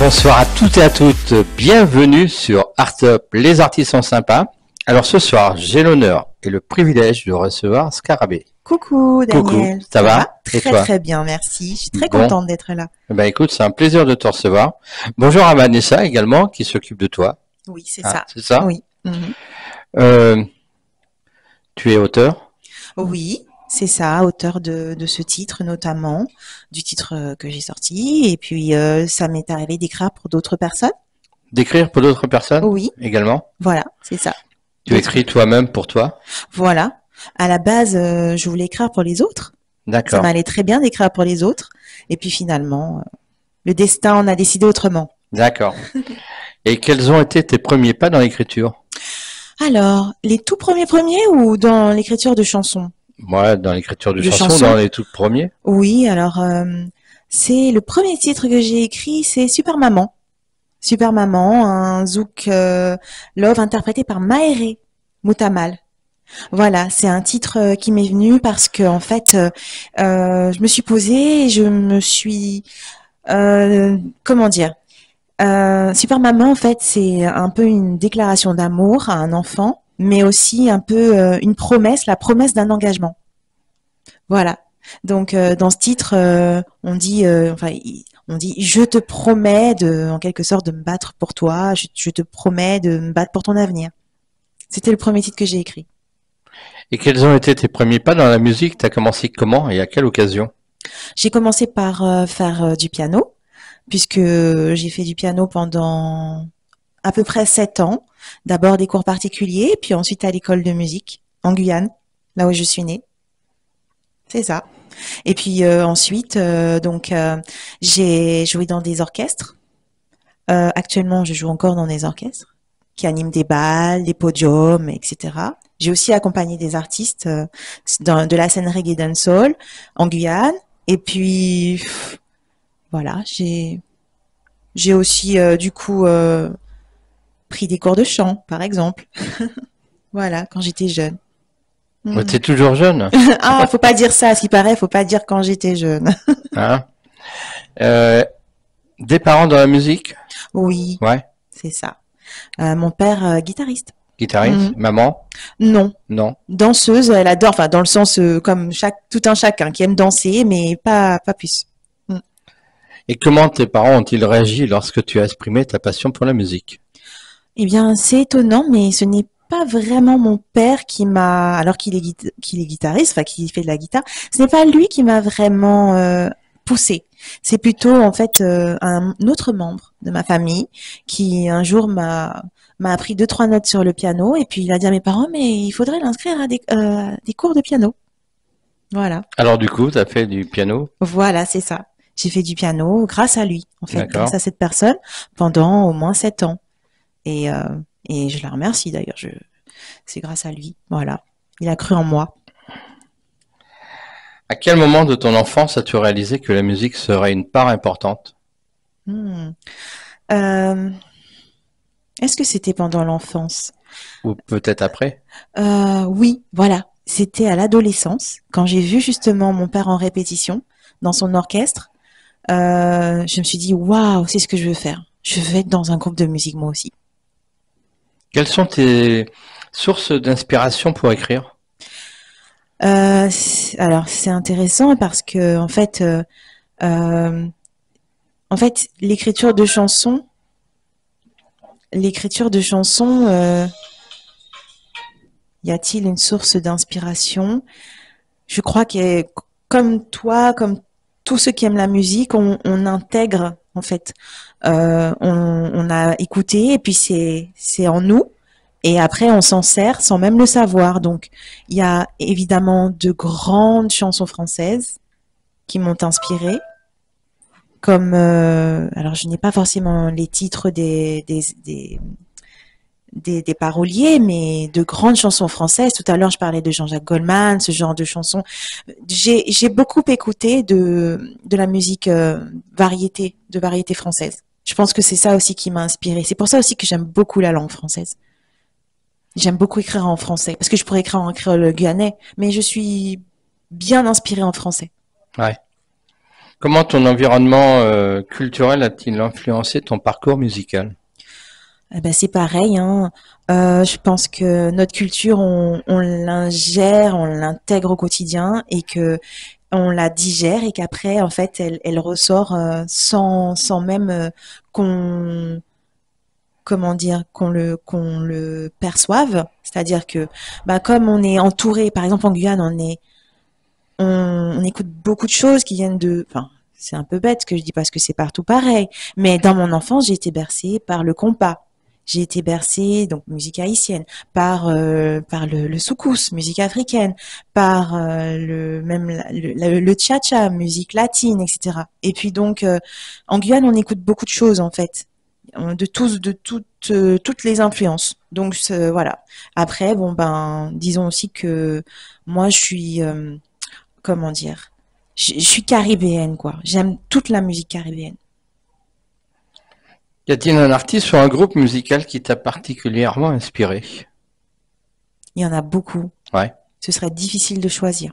Bonsoir à toutes et à toutes, bienvenue sur Art Up, les artistes sont sympas. Alors ce soir, j'ai l'honneur et le privilège de recevoir Scarabée. Coucou Daniel, Coucou, ça va? Et toi? Très bien, merci. Je suis très contente d'être là. Ben écoute, c'est un plaisir de te recevoir. Bonjour à Vanessa également, qui s'occupe de toi. Oui, c'est ça. C'est ça? Oui. Tu es auteur? Oui, c'est ça, auteur de ce titre notamment, du titre que j'ai sorti. Et puis, ça m'est arrivé d'écrire pour d'autres personnes. D'écrire pour d'autres personnes? Oui. Également? Voilà, c'est ça. Tu écris toi-même pour toi? Voilà. À la base, je voulais écrire pour les autres. D'accord. Ça m'allait très bien d'écrire pour les autres. Et puis finalement, le destin en a décidé autrement. D'accord. Et quels ont été tes premiers pas dans l'écriture? Alors, les tout premiers ou dans l'écriture de chansons? Ouais, dans l'écriture de chansons, dans les tout premiers. Oui, alors c'est le premier titre que j'ai écrit, c'est Super Maman. Super Maman, un zouk love interprété par Maéré Moutamal. Voilà, c'est un titre qui m'est venu parce que en fait, je me suis posée et je me suis, comment dire, Super Maman en fait, c'est un peu une déclaration d'amour à un enfant, mais aussi un peu une promesse, la promesse d'un engagement. Voilà. Donc dans ce titre, on dit, on dit, je te promets en quelque sorte, de me battre pour toi. Je te promets de me battre pour ton avenir. C'était le premier titre que j'ai écrit. Et quels ont été tes premiers pas dans la musique? Tu as commencé comment et à quelle occasion? J'ai commencé par faire du piano, puisque j'ai fait du piano pendant à peu près 7 ans. D'abord des cours particuliers, puis ensuite à l'école de musique en Guyane, là où je suis née. C'est ça. Et puis ensuite, j'ai joué dans des orchestres. Actuellement, je joue encore dans des orchestres qui animent des bals, des podiums, etc. J'ai aussi accompagné des artistes de la scène reggae dancehall en Guyane. Et puis voilà, j'ai aussi du coup pris des cours de chant, par exemple. Voilà, quand j'étais jeune. T'es toujours jeune? Ah, faut pas dire ça, à ce qui paraît, faut pas dire quand j'étais jeune. Hein? Des parents dans la musique? Oui, Ouais. c'est ça. Mon père, guitariste. Guitariste? Maman? Non. Non. Danseuse, elle adore, enfin dans le sens comme tout un chacun qui aime danser, mais pas plus. Et comment tes parents ont-ils réagi lorsque tu as exprimé ta passion pour la musique? Eh bien, c'est étonnant, mais ce n'est pas vraiment mon père qui m'a, alors qu'il est guitariste, enfin qu'il fait de la guitare, ce n'est pas lui qui m'a vraiment poussé. C'est plutôt en fait un autre membre de ma famille qui un jour m'a appris 2-3 notes sur le piano et puis il a dit à mes parents mais il faudrait l'inscrire à des cours de piano. Voilà. Alors du coup, tu as fait du piano? Voilà, c'est ça. J'ai fait du piano grâce à lui, en fait, grâce D'accord. à cette personne pendant au moins 7 ans. Et je la remercie d'ailleurs. C'est grâce à lui. Voilà. Il a cru en moi. À quel moment de ton enfance as-tu réalisé que la musique serait une part importante? Hmm. Euh, Est-ce que c'était pendant l'enfance? Ou peut-être après? Oui, voilà. C'était à l'adolescence, quand j'ai vu justement mon père en répétition dans son orchestre. Je me suis dit, waouh, c'est ce que je veux faire. Je veux être dans un groupe de musique moi aussi. Quelles sont tes sources d'inspiration pour écrire? Alors c'est intéressant parce que euh, en fait l'écriture de chansons, y a-t-il une source d'inspiration? Je crois que comme toi, comme tous ceux qui aiment la musique, on intègre en fait. On a écouté et puis c'est en nous. Et après, on s'en sert sans même le savoir. Donc, il y a évidemment de grandes chansons françaises qui m'ont inspirée. Comme, alors je n'ai pas forcément les titres des paroliers, mais de grandes chansons françaises. Tout à l'heure, je parlais de Jean-Jacques Goldman, ce genre de chansons. J'ai beaucoup écouté de la musique de variété française. Je pense que c'est ça aussi qui m'a inspirée. C'est pour ça aussi que j'aime beaucoup la langue française. J'aime beaucoup écrire en français, parce que je pourrais écrire en créole guyanais, mais je suis bien inspirée en français. Ouais. Comment ton environnement culturel a-t-il influencé ton parcours musical? Eh ben, c'est pareil, hein. Je pense que notre culture, on l'ingère, on l'intègre au quotidien et que on la digère et qu'après, en fait, elle ressort sans même qu'on, comment dire, qu'on le perçoive. C'est-à-dire que, bah, comme on est entouré, par exemple en Guyane, on écoute beaucoup de choses qui viennent enfin, c'est un peu bête ce que je dis parce que c'est partout pareil. Mais dans mon enfance, j'ai été bercée par le compas. J'ai été bercée, donc musique haïtienne, par le soukous, musique africaine, par même le cha-cha, musique latine, etc. Et puis donc, en Guyane, on écoute beaucoup de choses en fait, toutes les influences. Donc voilà. Après, bon ben, disons aussi que moi, je suis comment dire, je suis caribéenne, quoi. J'aime toute la musique caribéenne. Y a-t-il un artiste ou un groupe musical qui t'a particulièrement inspiré? Il y en a beaucoup. Ouais. Ce serait difficile de choisir.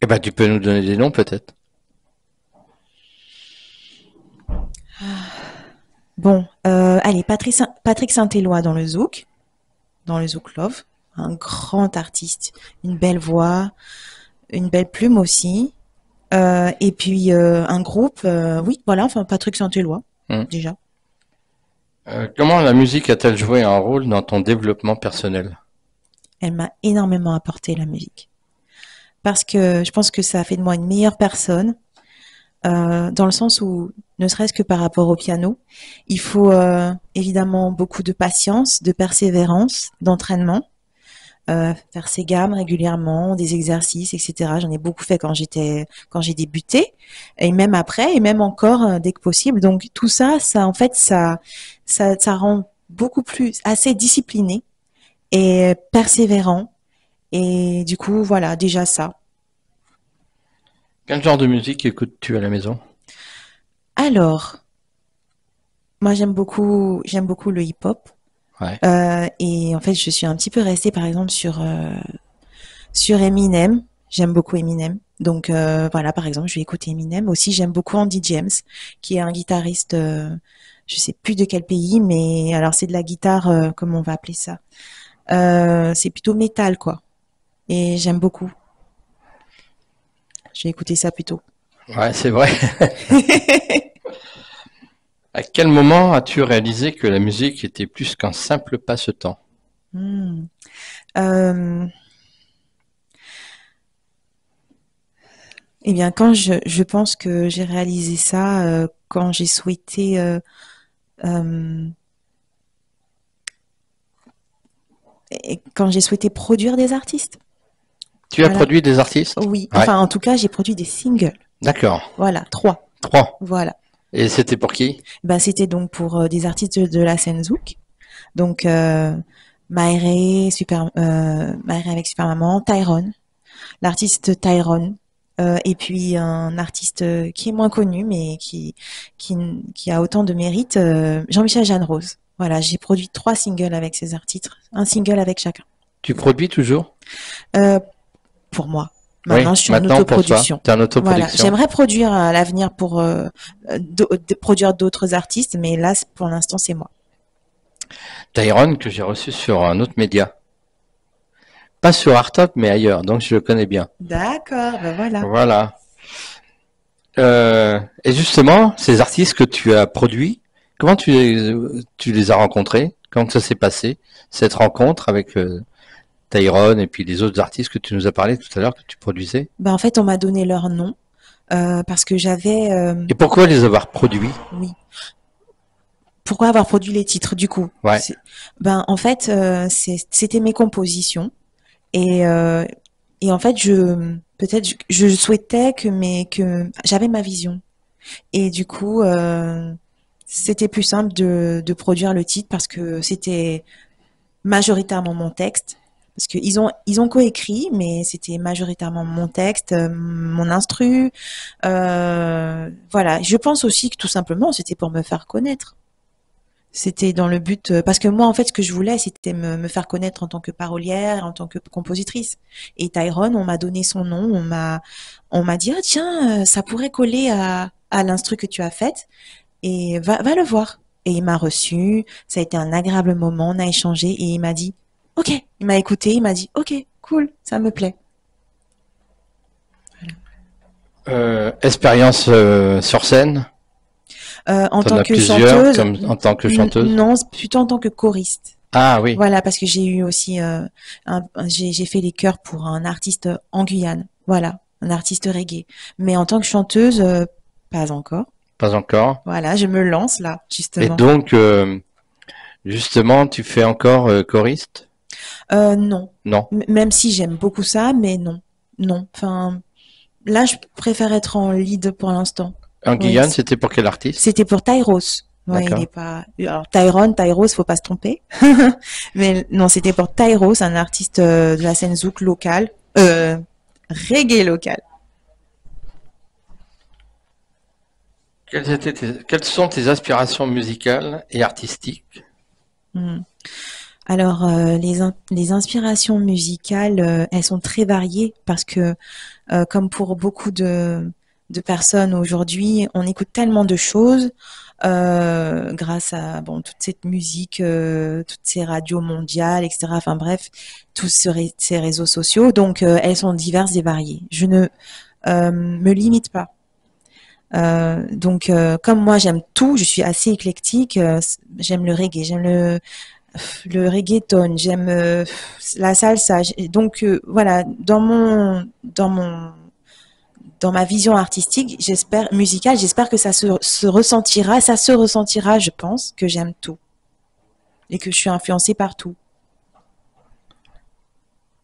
Eh ben, tu peux nous donner des noms peut-être. Bon, allez, Patrick Saint-Éloi dans le Zouk Love, un grand artiste, une belle voix, une belle plume aussi. Et puis un groupe, oui, voilà, enfin Patrick Saint-Éloi, Hmm. déjà. Comment la musique a-t-elle joué un rôle dans ton développement personnel? Elle m'a énormément apporté la musique. Parce que je pense que ça a fait de moi une meilleure personne, dans le sens où, ne serait-ce que par rapport au piano, il faut évidemment beaucoup de patience, de persévérance, d'entraînement, faire ses gammes régulièrement, des exercices, etc. J'en ai beaucoup fait quand j'ai débuté, et même après, et même encore dès que possible. Donc tout ça, ça en fait, ça rend beaucoup plus assez discipliné et persévérant. Et du coup, voilà, déjà ça. Quel genre de musique écoutes-tu à la maison? Alors, moi j'aime beaucoup le hip-hop. Ouais. Et en fait, je suis un petit peu restée, par exemple, sur Eminem. J'aime beaucoup Eminem. Donc voilà, par exemple, je vais écouter Eminem. Aussi, j'aime beaucoup Andy James, qui est un guitariste, je sais plus de quel pays, mais alors c'est de la guitare, comment on va appeler ça? C'est plutôt métal, quoi. Et j'aime beaucoup. Je vais écouter ça plutôt. Ouais, c'est vrai. À quel moment as-tu réalisé que la musique était plus qu'un simple passe-temps? Hmm. Euh, eh bien, je pense que j'ai réalisé ça quand j'ai souhaité euh, et quand j'ai souhaité produire des artistes. Tu as Voilà. produit des artistes? Oui. Ouais. Enfin, en tout cas, j'ai produit des singles. D'accord. Voilà, 3. 3. Voilà. Et c'était pour qui? Ben, c'était donc pour des artistes de la scène zouk. Donc, Maëré avec Super Maman, Tyrone, l'artiste Tyrone. Et puis un artiste qui est moins connu, mais qui, qui a autant de mérite, Jean-Michel Jeanne Rose. Voilà, j'ai produit 3 singles avec ces artistes, un single avec chacun. Tu produis toujours? Euh, pour moi. Oui, Maintenant, je suis en maintenant pour toi. autoproduction. Tu es en Voilà, autoproduction. j'aimerais produire à l'avenir pour produire d'autres artistes, mais là, pour l'instant, c'est moi. Tyrone que j'ai reçu sur un autre média. Pas sur Artop, mais ailleurs, donc je le connais bien. D'accord, ben voilà. Voilà. Et justement, ces artistes que tu as produits, comment tu les as rencontrés? Comment ça s'est passé, cette rencontre avec Tyrone et puis les autres artistes que tu nous as parlé tout à l'heure que tu produisais? Ben en fait, on m'a donné leur nom parce que j'avais, Et pourquoi les avoir produits? oui. Pourquoi avoir produit les titres du coup? Ouais. Ben en fait, c'était mes compositions et euh, et en fait, je souhaitais que j'avais ma vision et du coup, c'était plus simple de produire le titre parce que c'était majoritairement mon texte. Parce ils ont coécrit, mais c'était majoritairement mon texte, mon instru. Voilà. Je pense aussi que tout simplement, c'était pour me faire connaître. C'était dans le but, parce que moi, en fait, ce que je voulais, c'était me faire connaître en tant que parolière, en tant que compositrice. Et Tyrone, on m'a donné son nom, on m'a dit, ah tiens, ça pourrait coller à l'instru que tu as faite, et va le voir. Et il m'a reçu, ça a été un agréable moment, on a échangé, et il m'a dit, ok, il m'a écouté, il m'a dit, ok, cool, ça me plaît. Expérience sur scène, En t'en tant as que plusieurs chanteuse, comme en tant que chanteuse. non, plutôt en tant que choriste. Ah oui, Voilà, parce que j'ai eu aussi, j'ai fait les chœurs pour un artiste en Guyane. Voilà, un artiste reggae. Mais en tant que chanteuse, pas encore. pas encore. Voilà, je me lance là, Et justement. donc, justement, tu fais encore choriste? Non. Non. Même si j'aime beaucoup ça, mais non. Non. Enfin, là, je préfère être en lead pour l'instant. En Oui. Guyane, c'était pour quel artiste? C'était pour Tyros. Ouais, il D'accord. est pas. Alors Tyros, faut pas se tromper. Mais non, c'était pour Tyros, un artiste de la scène zouk locale, reggae local. Quelles sont tes aspirations musicales et artistiques? Hmm. Alors les inspirations musicales, elles sont très variées parce que comme pour beaucoup de personnes aujourd'hui, on écoute tellement de choses grâce à bon toute cette musique, toutes ces radios mondiales, etc. Enfin bref, tous ces réseaux sociaux. Donc elles sont diverses et variées. Je ne me limite pas. Donc comme moi j'aime tout, je suis assez éclectique. J'aime le reggae, j'aime le reggaeton, j'aime la salsa. Donc voilà, dans ma vision artistique, j'espère musicale, j'espère que ça se ressentira, je pense, que j'aime tout et que je suis influencée par tout.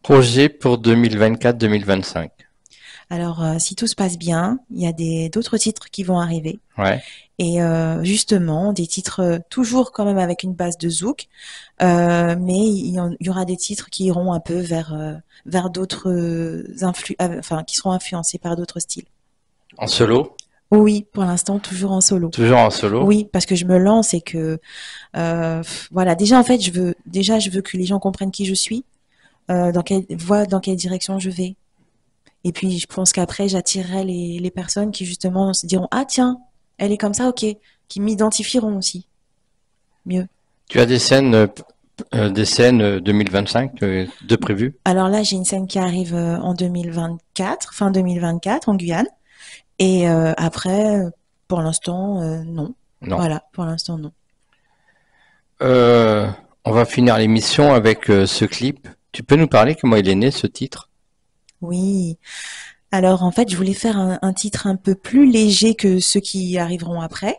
Projet pour 2024-2025. Alors si tout se passe bien, il y a d'autres titres qui vont arriver. Ouais. Et justement, des titres toujours quand même avec une base de zouk, mais il y aura des titres qui iront un peu vers d'autres enfin qui seront influencés par d'autres styles. En solo? Oui, pour l'instant toujours en solo. Toujours en solo? Oui, parce que je me lance et que voilà. Déjà en fait, je veux que les gens comprennent qui je suis, dans quelle voie, dans quelle direction je vais. Et puis je pense qu'après j'attirerai les personnes qui justement se diront ah tiens, elle est comme ça, ok, qui m'identifieront aussi mieux. Tu as des scènes 2025 de prévues? Alors là, j'ai une scène qui arrive en 2024, fin 2024 en Guyane. Et après, pour l'instant, non. Non. Voilà, pour l'instant, non. Euh, on va finir l'émission avec ce clip. Tu peux nous parler comment il est né ce titre? Oui. Alors en fait, je voulais faire un titre un peu plus léger que ceux qui arriveront après.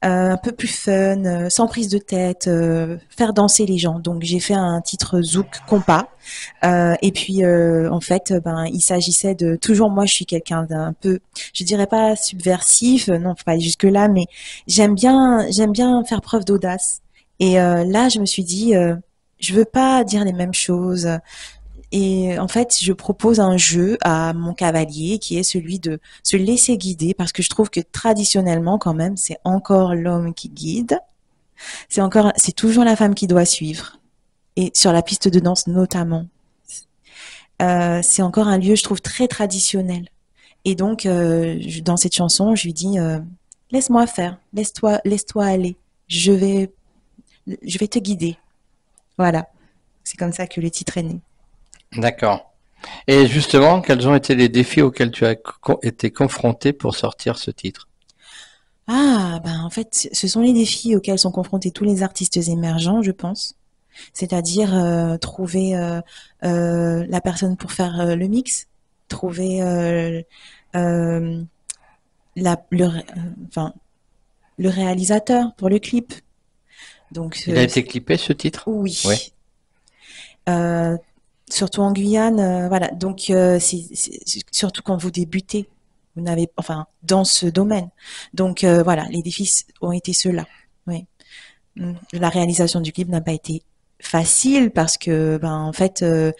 Un peu plus fun, sans prise de tête, faire danser les gens. Donc j'ai fait un titre zouk compas. Et puis en fait, ben il s'agissait de toujours moi je suis quelqu'un d'un peu, je dirais pas subversif, non faut pas aller jusque là, mais j'aime bien faire preuve d'audace. Et là je me suis dit je veux pas dire les mêmes choses. Et en fait, je propose un jeu à mon cavalier qui est celui de se laisser guider parce que je trouve que traditionnellement, quand même, c'est encore l'homme qui guide. C'est toujours la femme qui doit suivre. Et sur la piste de danse notamment. C'est encore un lieu, je trouve, très traditionnel. Et donc, dans cette chanson, je lui dis, laisse-moi faire, laisse-toi aller. Je vais te guider. Voilà. C'est comme ça que le titre est né. D'accord. Et justement, quels ont été les défis auxquels tu as été confronté pour sortir ce titre? Ah, ben en fait, ce sont les défis auxquels sont confrontés tous les artistes émergents, je pense. C'est-à-dire trouver la personne pour faire le mix, trouver euh, enfin, le réalisateur pour le clip. Donc Il a été clippé ce titre? Oui. oui, Euh, surtout en Guyane, voilà. Donc surtout quand vous débutez, vous n'avez, enfin, dans ce domaine. Donc voilà, les défis ont été ceux-là. Oui. La réalisation du clip n'a pas été facile parce que, ben, en fait, euh,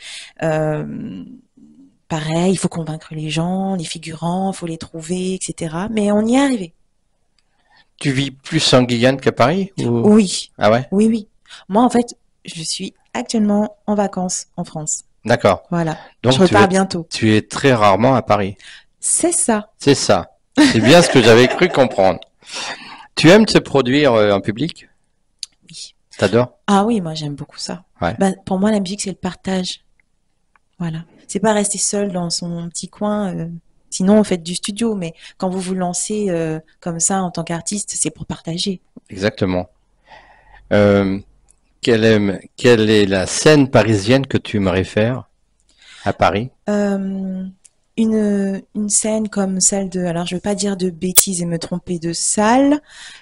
pareil, il faut convaincre les gens, les figurants, il faut les trouver, etc. Mais on y est arrivé. Tu vis plus en Guyane qu'à Paris ou... Oui, Ah ouais? oui, oui. Moi, en fait, je suis actuellement en vacances en France. D'accord. Voilà. Je Donc repars bientôt. tu es très rarement à Paris. C'est ça. C'est ça. C'est bien ce que j'avais cru comprendre. Tu aimes te produire en public? Oui. T'adores? Ah oui, moi, j'aime beaucoup ça. Ouais. Ben, pour moi, la musique, c'est le partage. Voilà. C'est pas rester seul dans son petit coin. Sinon, on fait du studio. Mais quand vous vous lancez comme ça en tant qu'artiste, c'est pour partager. Exactement. Euh, quelle est la scène parisienne que tu aimerais faire à Paris? Une scène comme celle de, alors je veux pas dire de bêtises et me tromper de salle,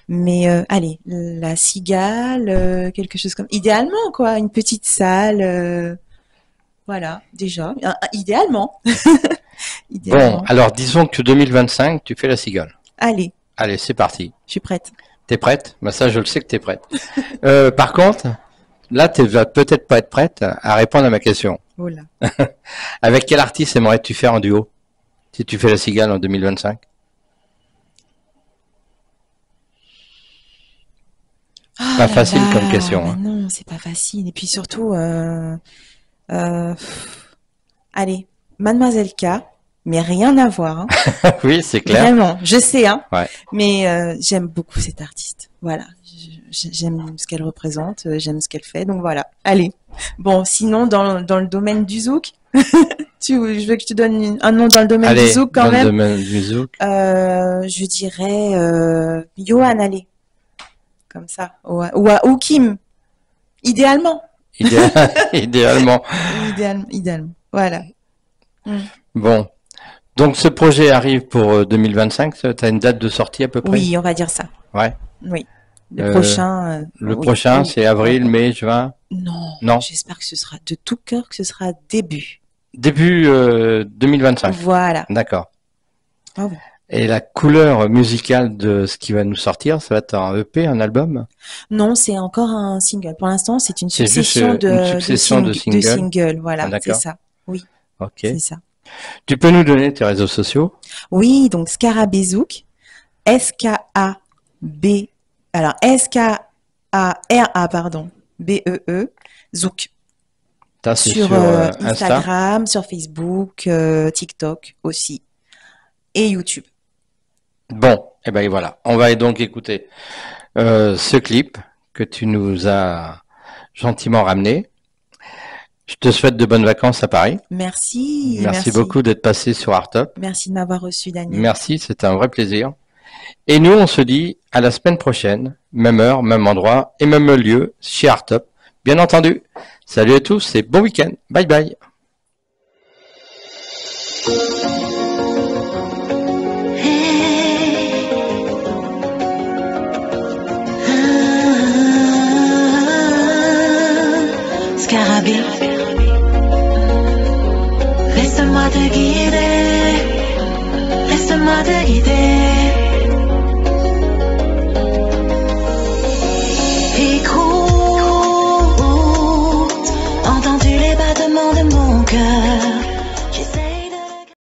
mais allez, la Cigale, quelque chose comme, idéalement quoi, une petite salle, voilà, déjà, idéalement, Bon, idéalement. alors disons que 2025, tu fais la Cigale. Allez, Allez, c'est parti. je suis prête. T'es prête? Bah ça, je le sais que t'es prête. Par contre, là, tu vas peut-être pas être prête à répondre à ma question. Oh là. Avec quel artiste aimerais-tu faire en duo si tu fais la Cigale en 2025? Ah Pas là facile comme là, question, mais hein. non, c'est pas facile. Et puis surtout, pff, allez, Mademoiselle K, mais rien à voir, hein. Oui, c'est clair. Vraiment, je sais, hein, Ouais. mais j'aime beaucoup cette artiste. Voilà, j'aime ce qu'elle représente, j'aime ce qu'elle fait, donc voilà. Allez. Bon, sinon dans le domaine du zouk, je veux que je te donne un nom dans le domaine du Allez, zouk quand dans le même. domaine du zouk. Je dirais Johan, allez, comme ça, ou Kim, idéalement, Idéalement. idéalement. Voilà. Mm. Bon. Donc ce projet arrive pour 2025. Tu as une date de sortie à peu près? Oui, on va dire ça. Ouais. Oui. Le Euh, prochain. Le Oui, prochain, oui. c'est avril, mai, juin? Non, Non. j'espère que ce sera de tout cœur que ce sera début. Début 2025. Voilà. D'accord. Ah oui. Et la couleur musicale de ce qui va nous sortir, ça va être un EP, un album? Non, c'est encore un single. Pour l'instant, c'est une C'est juste succession une succession de de singles. singles. Ah, Voilà, c'est d'accord. ça. Oui, Ok. c'est ça. Tu peux nous donner tes réseaux sociaux? Oui, donc Scarabezouk, S-K-A-B, alors S-K-A-R-A, pardon, B-E-E, Zouk. Ça, c'est Sur sur Insta. Instagram, sur Facebook, TikTok aussi, et YouTube. Bon, et ben voilà. On va donc écouter ce clip que tu nous as gentiment ramené. Je te souhaite de bonnes vacances à Paris. Merci, Merci beaucoup d'être passé sur Artop. Merci de m'avoir reçu, Daniel. Merci, c'était un vrai plaisir. Et nous, on se dit à la semaine prochaine, même heure, même endroit et même lieu chez Artop. Bien entendu. Salut à tous et bon week-end. Bye bye. Scarabée, laisse-moi te guider, laisse-moi te guider.